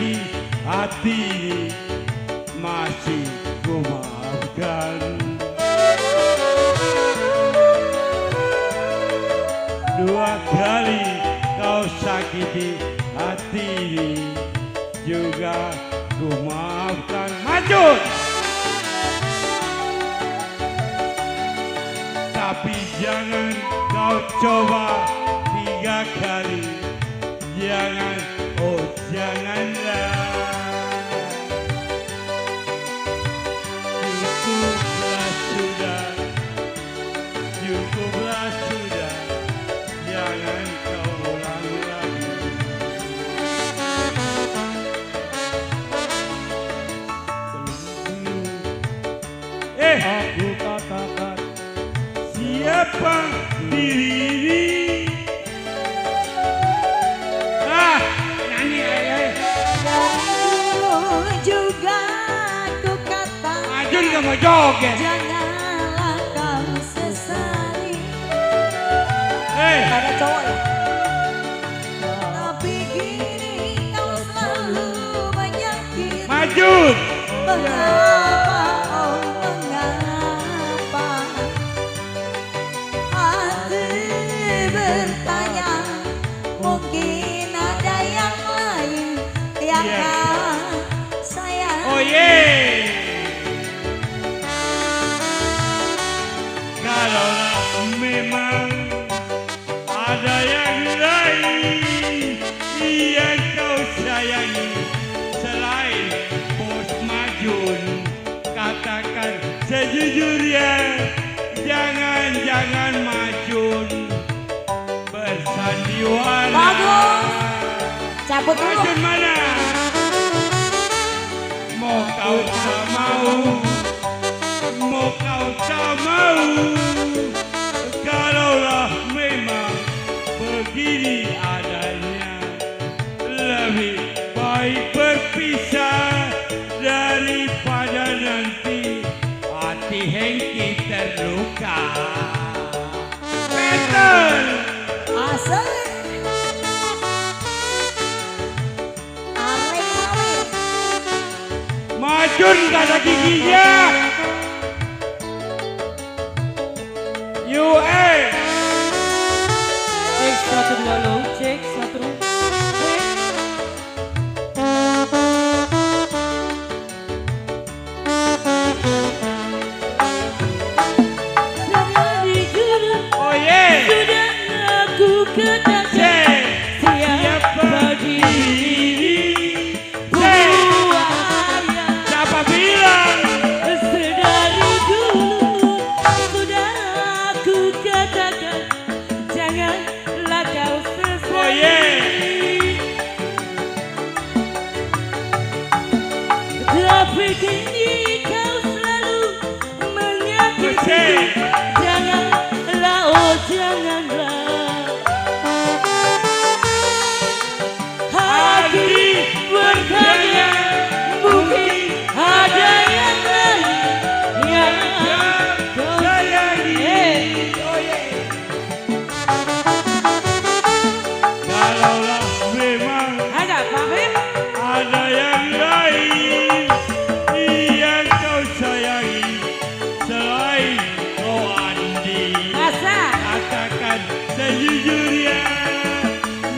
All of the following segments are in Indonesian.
sakiti hati ini masih ku maafkan. Dua kali kau sakiti hati ini juga ku maafkan. Maju! Tapi jangan kau coba 3 kali. Jangan, oh janganlah. Cukuplah sudah, cukuplah sudah. Jangan kau ulangi lagi. Aku katakan siapa diri ini? Nyanyi juga aku kata maju nggak mau joget. Janganlah kau sesali. Ada cowok ya? Tapi kini kau selalu menyakiti. Maju. Mengapa, oh mengapa hati bertanya. Mungkin ada yang lain yang kau sayang. Oh yeah. Kalau memang ada yang lain yang kau sayangi selain Bos Majun, katakan sejujurnya. Jangan Majun bersandiwara. Bagus. Cabut dulu. Majun mana? Mau kau tak mau, mau kau tak mau. Kalaulah memang begini adanya, lebih baik berpisah daripada nanti hati Hengki terluka. Betul. Asal. Majun gak ada giginya. Cek 1 2 lo, cek 1. Oh yeah. Sudah aku katakan siapa diri buaya. Siapa bilang? Sedari dulu sudah aku katakan janganlah kau sesali. Oh yeah. Tapi kini kau selalu menyakiti. Janganlah, oh janganlah. Hati bertanya, mungkin ada yang lain yang kau sayangi. Oh yeah. Kalaulah memang Ada apa, Beb? ada yang lain yang kau sayangi selain kau Andi, Masa? katakan sejujurnya.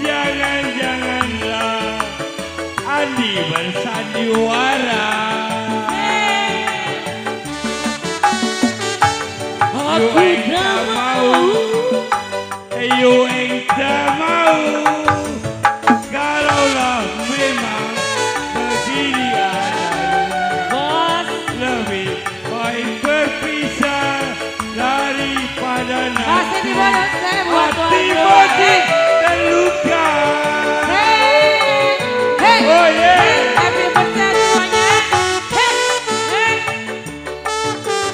Janganlah Andi bersandiwara. Aku tak mau. You ain't tak mau. Kalaulah memang begini adanya, Bos, lebih baik berpisah daripada masih di nanti mana saya buat hati tuan. makin terluka. Hey, Oh yeah. happy birthday semuanya. Hey.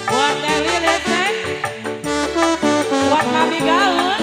Buat Nelly, lihat saya. Buat Mami Gaun.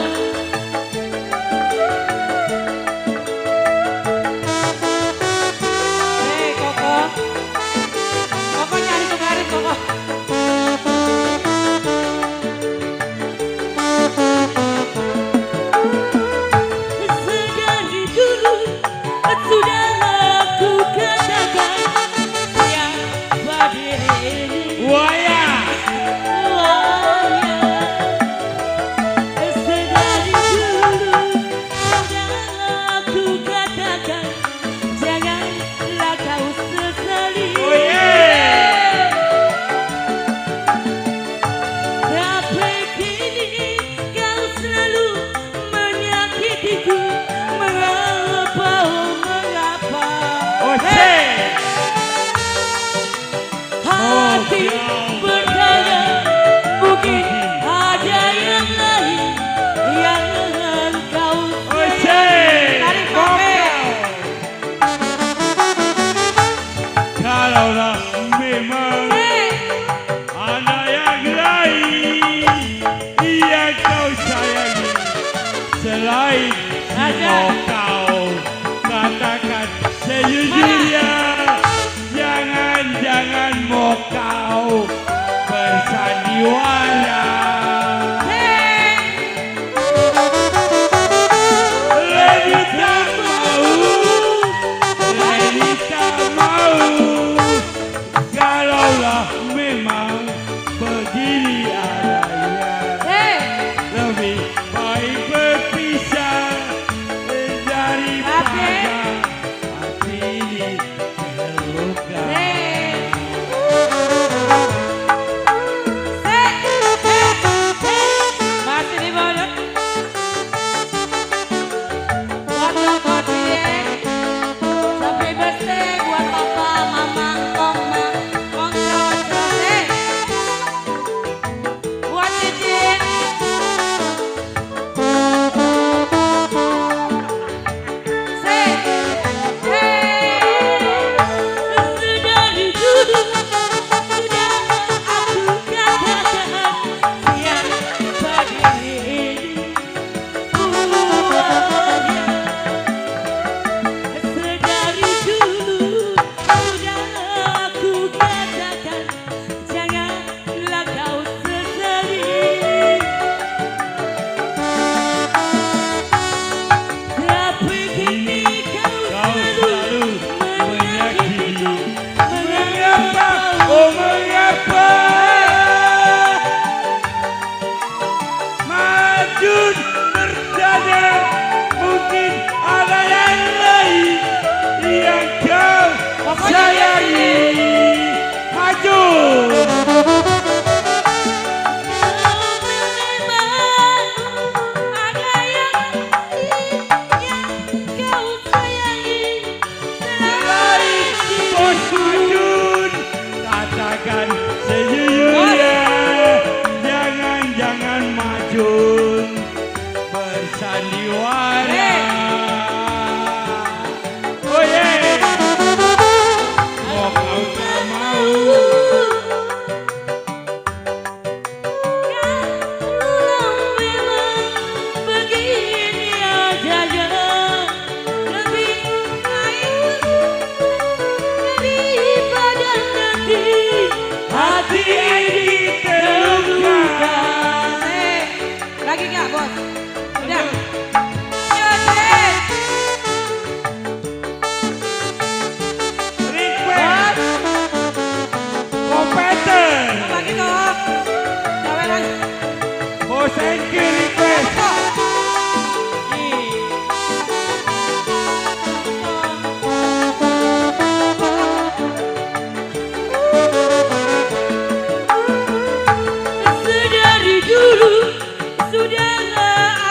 bersandiwara. Lady tak mau, kalaulah memang begini adanya. Lebih baik berpisah daripada hati ini terluka. Masih di bawah. Buat Khong Sampai birthday buat papa, mama, Khong, Ma. Khong buat Cici. Sedari dulu sudah aku katakan siapa diri ini buahnya. Sedari dulu sudah aku katakan janganlah kau sesali. Tapi kini kau Selalu menyakiti. mengapa Oh mengapa Majun bercanda, mungkin ada yang lain yang kau sayangi. Majun. ada yang kau sayangi selain Bos Majun, katakan sejujurnya, jangan Majun bersandiwara. Oh yeah. Oh kau tak mau. kalau memang begini adanya lebih baik daripada nanti Hati ini terluka. Lagi nggak bos? Udah. Request kompeten. Lagi dong. Cewek lagi. Oh thank you request. sedari dulu sudah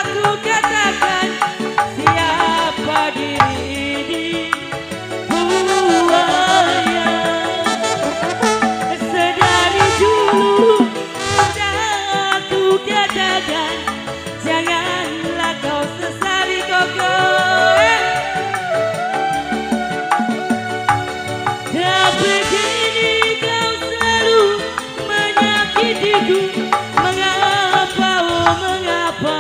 aku katakan siapa diri ini buahnya. Sedari dulu sudah aku katakan janganlah kau sesali koko. Tapi kini kau selalu menyakitiku. Mengapa, oh mengapa?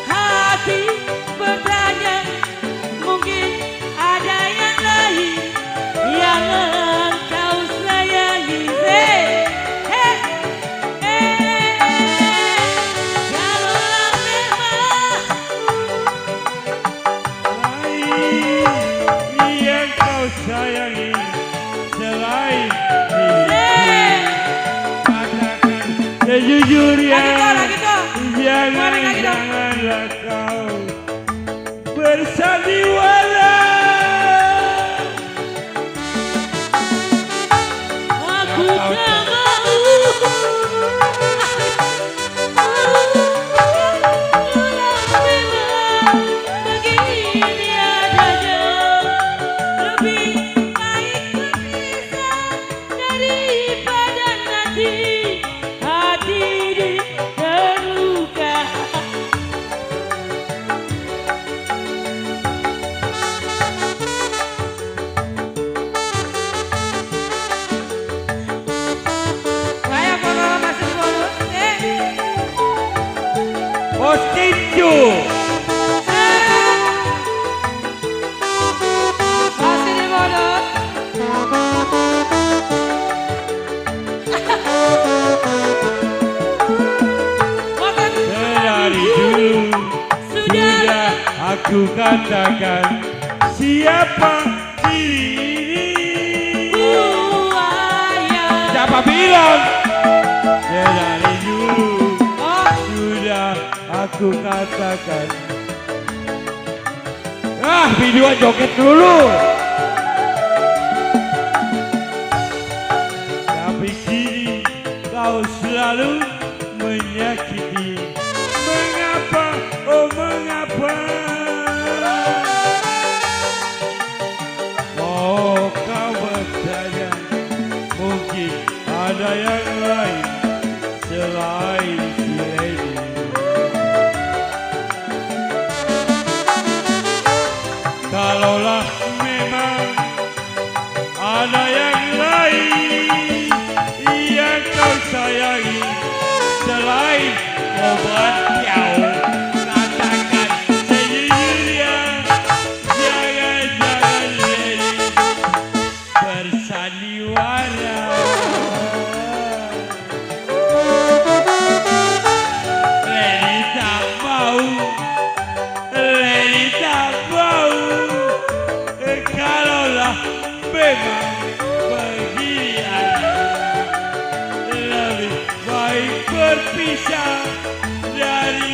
Hati bertanya, mungkin ada yang lain yang kau sayangi. Kalaulah memang Lain yang kau sayangi selain diri. Katakan sejujurnya, Lagi dong. janganlah kau bersandiwara. aku tak mau. Kalau memang begini adanya lebih baik berpisah daripada nanti hati ini terluka. Saya kalau masih bonus. Bos Tinju. Masih di bonus. aku katakan siapa diri ini. Siapa bilang? Ya dari dulu sudah aku katakan. Video joget dulu. Tapi kini kau selalu menyakiti. Mengapa, oh mengapa? Oh kau bertanya, mungkin ada yang lain selain si Lady. Kalaulah memang ada yang lain yang kau sayangi selain obat kau, katakan sejujurnya. Jangan Lady bersandiwara. Lady tak mau, Lady tak mau. Kalaulah memang begini adanya, lebih baik berpisah dari